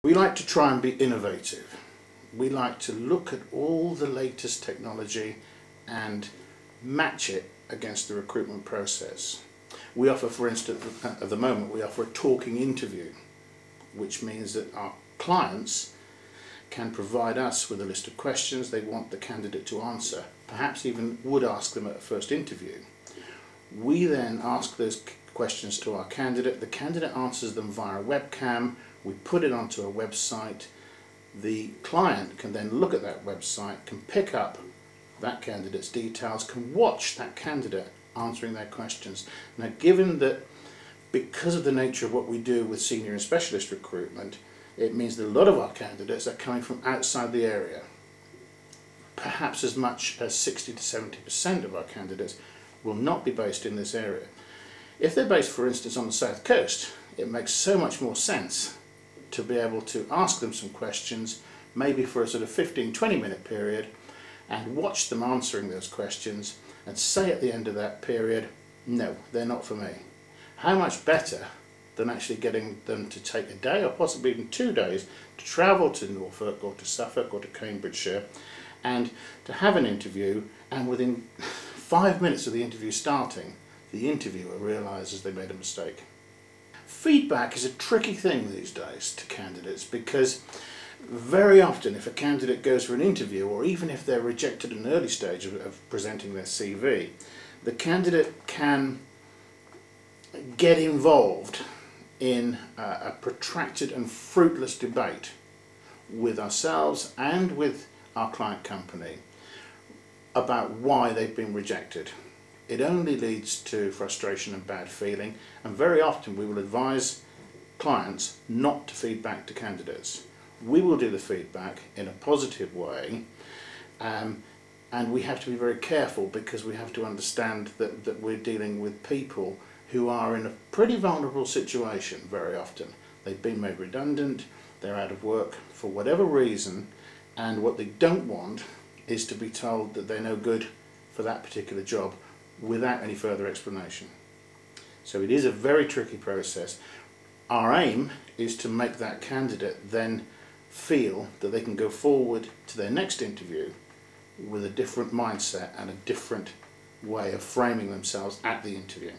We like to try and be innovative. We like to look at all the latest technology and match it against the recruitment process. We offer, for instance, at the moment, we offer a talking interview, which means that our clients can provide us with a list of questions they want the candidate to answer, perhaps even would ask them at a first interview. We then ask those questions to our candidate. The candidate answers them via a webcam. We put it onto a website. The client can then look at that website, can pick up that candidate's details, can watch that candidate answering their questions. Now, given that because of the nature of what we do with senior and specialist recruitment, it means that a lot of our candidates are coming from outside the area. Perhaps as much as 60 to 70% of our candidates will not be based in this area. If they're based, for instance, on the south coast, it makes so much more sense to be able to ask them some questions, maybe for a sort of 15-20 minute period, and watch them answering those questions and say at the end of that period, no, they're not for me. How much better than actually getting them to take a day or possibly even 2 days to travel to Norfolk or to Suffolk or to Cambridgeshire and to have an interview, and within 5 minutes of the interview starting, the interviewer realises they made a mistake. Feedback is a tricky thing these days to candidates, because very often if a candidate goes for an interview, or even if they're rejected at an early stage of presenting their CV, the candidate can get involved in a protracted and fruitless debate with ourselves and with our client company about why they've been rejected. It only leads to frustration and bad feeling, and very often we will advise clients not to feed back to candidates. We will do the feedback in a positive way, and we have to be very careful, because we have to understand that we're dealing with people who are in a pretty vulnerable situation very often. They've been made redundant, they're out of work for whatever reason, and what they don't want is to be told that they're no good for that particular job without any further explanation. So it is a very tricky process. Our aim is to make that candidate then feel that they can go forward to their next interview with a different mindset and a different way of framing themselves at the interview.